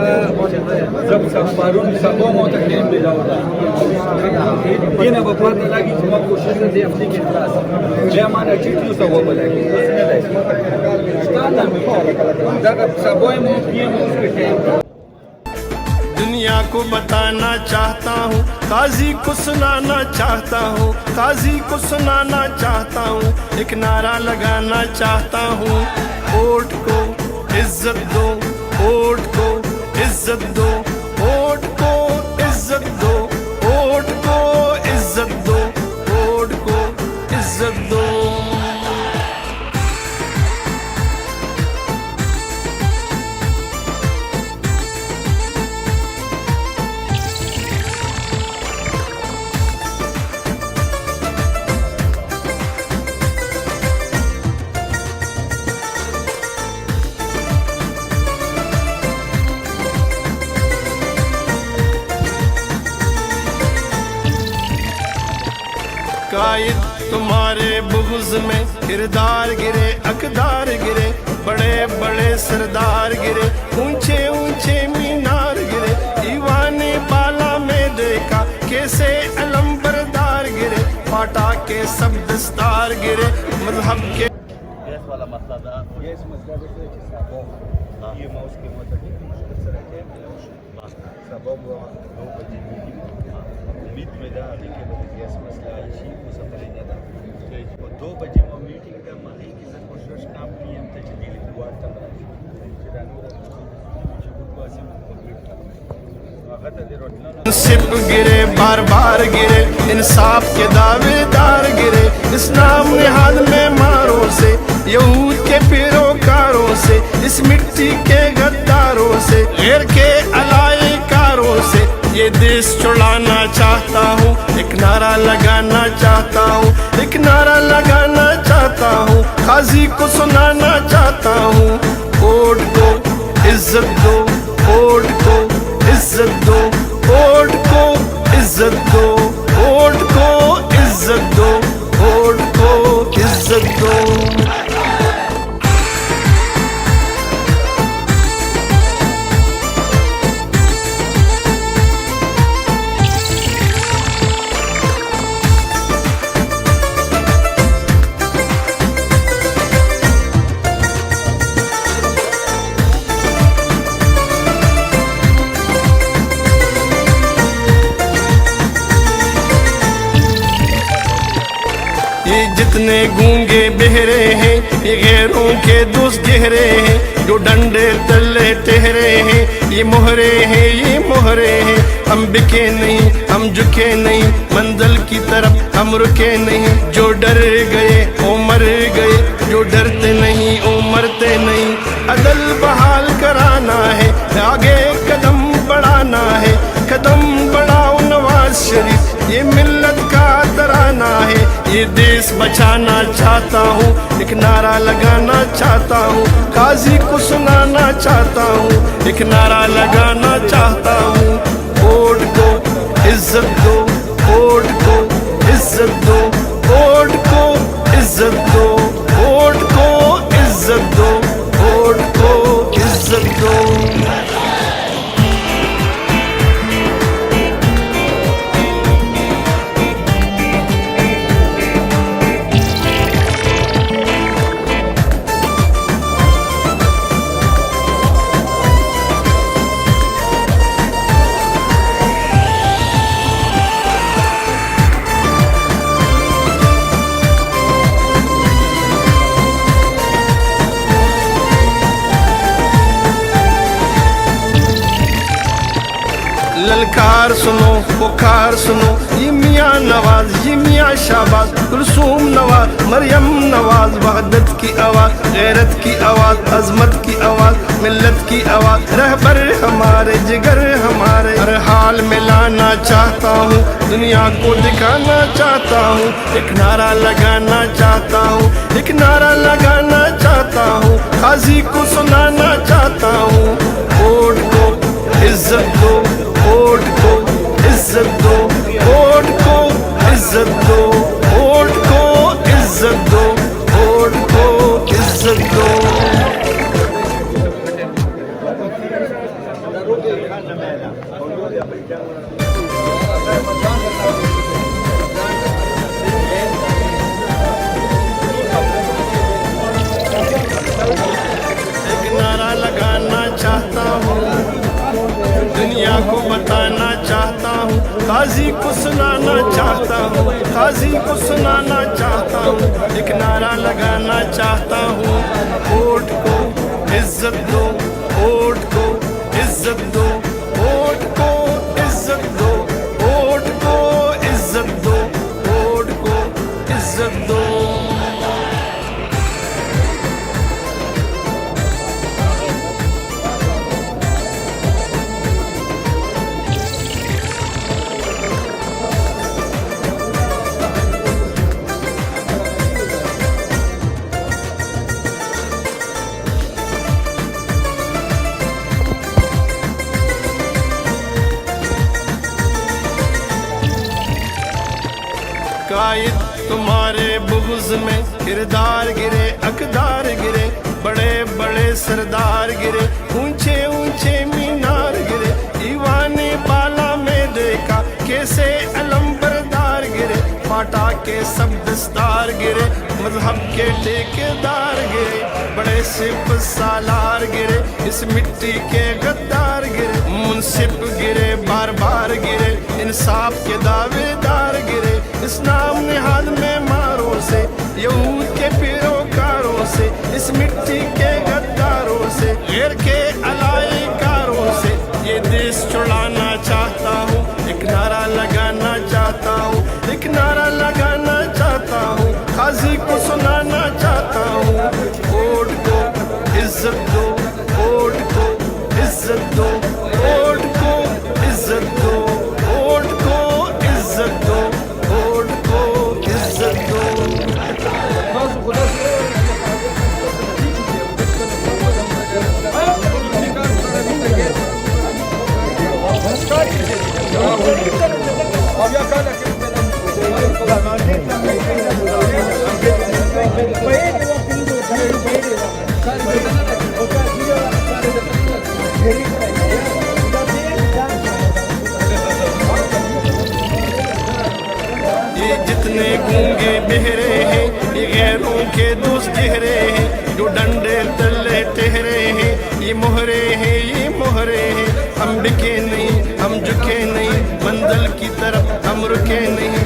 जब बारून सबों में तकलीफ दे जाओगा ये ना बफात लगी तुम कोशिश से अपनी के क्लास मैं माना चीटियों सब वो बोलेगी जब सबों में पीएम उसके दुनिया को बताना चाहता हूँ, काजी को सुनाना चाहता हूँ, काजी को सुनाना चाहता हूँ, एक नारा लगाना चाहता हूँ। वोट को इज्जत दो, वोट को इज्जत दो, वोट को इज्जत दो, वोट को इज्जत दो, वोट को इज्जत दो। कायद तुम्हारे बुग़्ज़ में किरदार गिरे, अकदार गिरे, बड़े बड़े सरदार गिरे, ऊंचे ऊंचे मीनार गिरे, दीवाने बाला में देखा कैसे अलम बरदार गिरे, फाटा के सब दस्तार गिरे, मजहब के गैस वाला मसला था। गैस मसला ये माउस के मतलब सबब 2 बजे उम्मीद में था लेकिन गैस मसला इसी को सफर नहीं था तो 2 बजे में मीटिंग का माही की सब कोशिश काम की हम तजदीद हुआ था सिप गिरे, बार बार गिरे, इंसाफ के दावेदार गिरे, इस्लाम निहाद में मारों से, यहूद के पैरोकारों से, इस मिट्टी के गद्दारों से, गैर के अलायकारों से ये देश छुड़ाना चाहता हूँ। एक नारा लगाना चाहता हूँ, एक नारा लगाना चाहता हूँ, काजी को सुनाना चाहता हूँ। वोट को इज्जत दो, वोट को इज्जत दो, वोट को इज्जत दो, वोट को इज्जत दो, वोट को इज्जत दो। ये जितने गूंगे बहरे हैं, ये गैरों के दोस्त गहरे हैं, जो डंडे तले ठहरे हैं, ये मोहरे हैं, ये मोहरे हैं। हम बिके नहीं, हम झुके नहीं, मंजिल की तरफ हम रुके नहीं। जो डर गए वो मर गए, जो डरते नहीं वो मरते नहीं। अदल बहाल कराना है, आगे कदम बढ़ाना है, कदम बढ़ाओ नवाज शरीफ, ये मिल्लत का तराना है। ये देश बचाना चाहता हूँ, एक नारा लगाना चाहता हूँ, काजी को सुनाना चाहता हूँ, एक नारा लगाना चाहता हूँ। वोट को इज्जत दो, वोट को इज्जत दो, वोट को इज्जत दो, वोट को इज्जत दो, वोट को इज्जत दो। ललकार सुनो, पुकार सुनो, ये मियाँ नवाज, ये मियाँ शाहबाज, कुलसूम नवाज, मरियम नवाज, वहदत की आवाज़, गैरत की आवाज़, अजमत की आवाज़, मिल्लत की आवाज़, रहबर हमारे, जिगर हमारे, हर हाल में लाना चाहता हूँ, दुनिया को दिखाना चाहता हूँ। एक नारा लगाना चाहता हूँ, एक नारा लगाना चाहता हूँ, काजी को सुनाना चाहता हूँ। वोट को इज्जत दो, वोट को इज्जत दो, वोट को इज्जत दो, वोट को इज्जत दो, वोट को इज्जत दो। एक नारा लगाना चाहता हूँ, दुनिया को बताना चाहता हूँ, काजी को सुनाना चाहता हूँ, काजी को सुनाना चाहता हूँ। एक नारा लगाना चाहता हूँ, वोट को इज्जत दो, वोट को इज्जत दो, वोट को इज्जत दो, वोट को इज्जत दो, वोट को इज्जत दो। कायद तुम्हारे बुग़्ज़ में किरदार गिरे, अकदार गिरे, बड़े बड़े सरदार गिरे, ऊंचे ऊंचे मीनार गिरे। दीवाने बाला में देखा कैसे अलंबरदार गिरे, फाटा के सब दस्तार गिरे, मजहब के ठेकेदार गिरे, बड़े सिप सालार गिरे, इस मिट्टी के गद्दार गिरे, मुंसिफ गिरे, बार बार गिरे, इंसाफ के दावेदार गिरे। इस नाम निहाद में मारों से, यहूद के पैरोकारों से, इस मिट्टी के गद्दारों से, गैर के अलाइकारों से ये देश छुड़ाना चाहता हूँ। एक नारा लगाना चाहता हूँ, एक नारा लगाना चाहता हूँ, काजी को सुनाना चाहता हूँ। वोट को इज्जत दो, वोट को इज्जत दो, वोट को इज्जत दो, वोट को इज्जत दो, वोट को इज्जत दो। ये जितने गूंगे बहरे हैं, ये गैरों के दोस्त चेहरे हैं, जो डंडे तले ठहरे हैं, ये मोहरे हैं, ये मोहरे हैं। हम बिके नहीं, हम झुके नहीं, मंजिल की तरफ हम रुके नहीं।